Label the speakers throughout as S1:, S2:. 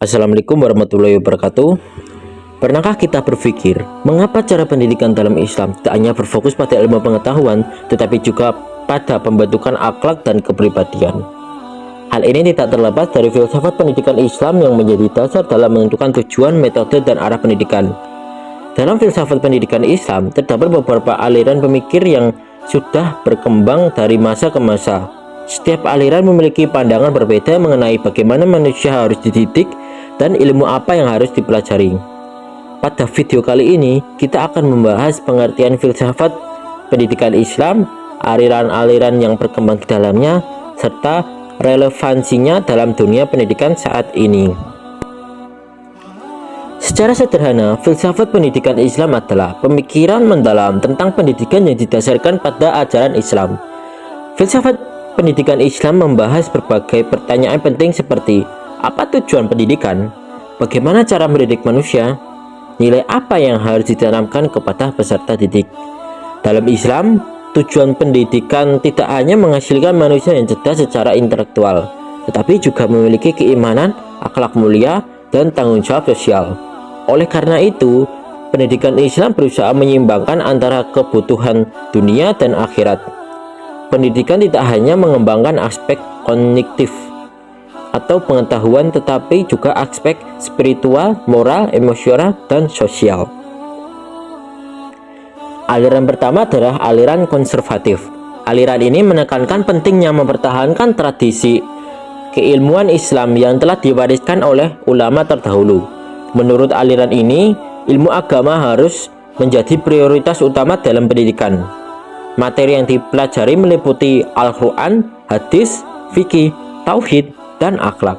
S1: Assalamualaikum warahmatullahi wabarakatuh. Pernahkah kita berpikir, mengapa cara pendidikan dalam Islam tidak hanya berfokus pada ilmu pengetahuan, tetapi juga pada pembentukan akhlak dan kepribadian? Hal ini tidak terlepas dari filsafat pendidikan Islam yang menjadi dasar dalam menentukan tujuan, metode, dan arah pendidikan. Dalam filsafat pendidikan Islam, terdapat beberapa aliran pemikir yang sudah berkembang dari masa ke masa. Setiap aliran memiliki pandangan berbeda mengenai bagaimana manusia harus dididik dan ilmu apa yang harus dipelajari. Pada video kali ini, kita akan membahas pengertian filsafat pendidikan Islam, aliran-aliran yang berkembang di dalamnya, serta relevansinya dalam dunia pendidikan saat ini. Secara sederhana, filsafat pendidikan Islam adalah pemikiran mendalam tentang pendidikan yang didasarkan pada ajaran Islam. Filsafat pendidikan Islam membahas berbagai pertanyaan penting seperti apa tujuan pendidikan, bagaimana cara mendidik manusia, nilai apa yang harus ditanamkan kepada peserta didik. Dalam Islam, tujuan pendidikan tidak hanya menghasilkan manusia yang cerdas secara intelektual, tetapi juga memiliki keimanan, akhlak mulia, dan tanggung jawab sosial. Oleh karena itu, pendidikan Islam berusaha menyeimbangkan antara kebutuhan dunia dan akhirat. Pendidikan tidak hanya mengembangkan aspek kognitif atau pengetahuan, tetapi juga aspek spiritual, moral, emosional, dan sosial. Aliran pertama adalah aliran konservatif. Aliran ini menekankan pentingnya mempertahankan tradisi keilmuan Islam yang telah diwariskan oleh ulama terdahulu. Menurut aliran ini, ilmu agama harus menjadi prioritas utama dalam pendidikan. Materi yang dipelajari meliputi Al-Quran, hadis, fikih, tauhid, dan akhlak.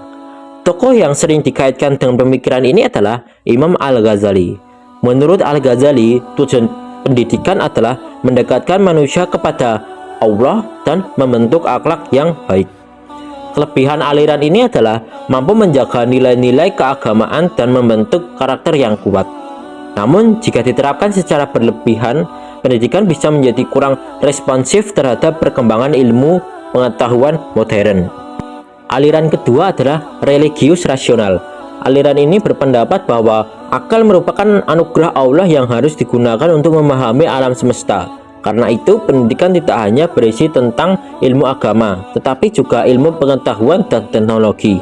S1: Tokoh yang sering dikaitkan dengan pemikiran ini adalah Imam Al-Ghazali. Menurut Al-Ghazali, tujuan pendidikan adalah mendekatkan manusia kepada Allah dan membentuk akhlak yang baik. Kelebihan aliran ini adalah mampu menjaga nilai-nilai keagamaan dan membentuk karakter yang kuat. Namun, jika diterapkan secara berlebihan, pendidikan bisa menjadi kurang responsif terhadap perkembangan ilmu pengetahuan modern. Aliran kedua adalah religius rasional. Aliran ini berpendapat bahwa akal merupakan anugerah Allah yang harus digunakan untuk memahami alam semesta. Karena itu, pendidikan tidak hanya berisi tentang ilmu agama, tetapi juga ilmu pengetahuan dan teknologi.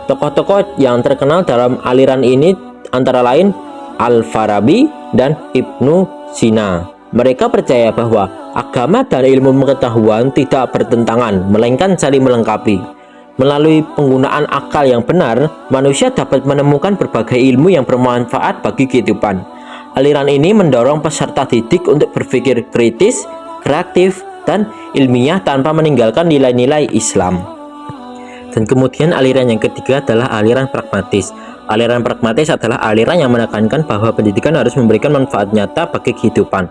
S1: Tokoh-tokoh yang terkenal dalam aliran ini antara lain Al-Farabi dan Ibnu Sina. Mereka percaya bahwa agama dan ilmu pengetahuan tidak bertentangan, melainkan saling melengkapi. Melalui penggunaan akal yang benar, manusia dapat menemukan berbagai ilmu yang bermanfaat bagi kehidupan. Aliran ini mendorong peserta didik untuk berpikir kritis, kreatif, dan ilmiah tanpa meninggalkan nilai-nilai Islam. Dan kemudian aliran yang ketiga adalah aliran pragmatis. Aliran pragmatis adalah aliran yang menekankan bahwa pendidikan harus memberikan manfaat nyata bagi kehidupan.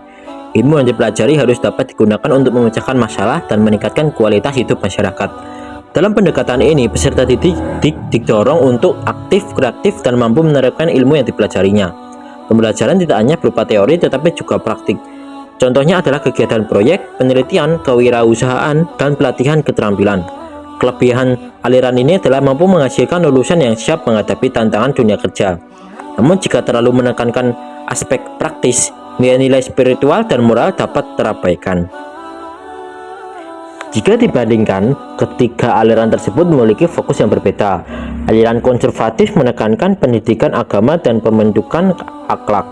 S1: Ilmu yang dipelajari harus dapat digunakan untuk memecahkan masalah dan meningkatkan kualitas hidup masyarakat. Dalam pendekatan ini, peserta didik didorong untuk aktif, kreatif, dan mampu menerapkan ilmu yang dipelajarinya. Pembelajaran tidak hanya berupa teori tetapi juga praktik. Contohnya adalah kegiatan proyek, penelitian, kewirausahaan, dan pelatihan keterampilan. Kelebihan aliran ini adalah mampu menghasilkan lulusan yang siap menghadapi tantangan dunia kerja. Namun jika terlalu menekankan aspek praktis, nilai-nilai spiritual dan moral dapat terabaikan. Jika dibandingkan, ketiga aliran tersebut memiliki fokus yang berbeda. Aliran konservatif menekankan pendidikan agama dan pembentukan akhlak.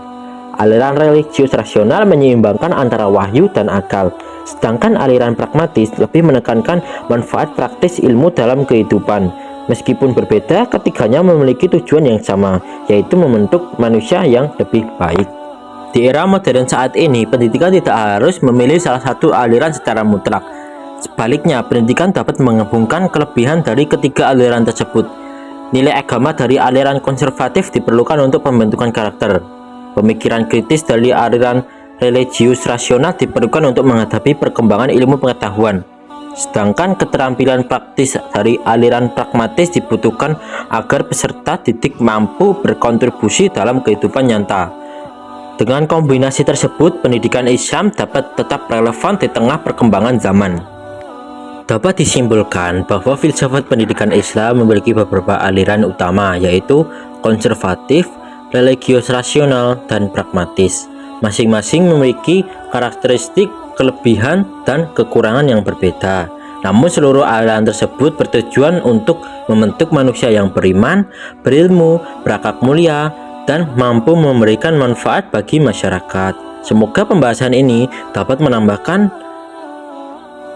S1: Aliran religius rasional menyeimbangkan antara wahyu dan akal. Sedangkan aliran pragmatis lebih menekankan manfaat praktis ilmu dalam kehidupan. Meskipun berbeda, ketiganya memiliki tujuan yang sama, yaitu membentuk manusia yang lebih baik. Di era modern saat ini, pendidikan tidak harus memilih salah satu aliran secara mutlak. Sebaliknya, pendidikan dapat menggabungkan kelebihan dari ketiga aliran tersebut. Nilai agama dari aliran konservatif diperlukan untuk pembentukan karakter. Pemikiran kritis dari aliran religius rasional diperlukan untuk menghadapi perkembangan ilmu pengetahuan. Sedangkan keterampilan praktis dari aliran pragmatis dibutuhkan agar peserta didik mampu berkontribusi dalam kehidupan nyata. Dengan kombinasi tersebut, pendidikan Islam dapat tetap relevan di tengah perkembangan zaman. Dapat disimpulkan bahwa filsafat pendidikan Islam memiliki beberapa aliran utama, yaitu konservatif, religius rasional, dan pragmatis. Masing-masing memiliki karakteristik, kelebihan, dan kekurangan yang berbeda. Namun seluruh aliran tersebut bertujuan untuk membentuk manusia yang beriman, berilmu, berakhlak mulia, dan mampu memberikan manfaat bagi masyarakat. Semoga pembahasan ini dapat menambahkan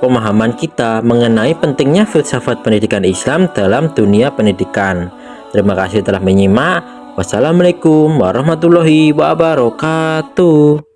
S1: pemahaman kita mengenai pentingnya filsafat pendidikan Islam dalam dunia pendidikan. Terima kasih telah menyimak. Wassalamualaikum warahmatullahi wabarakatuh.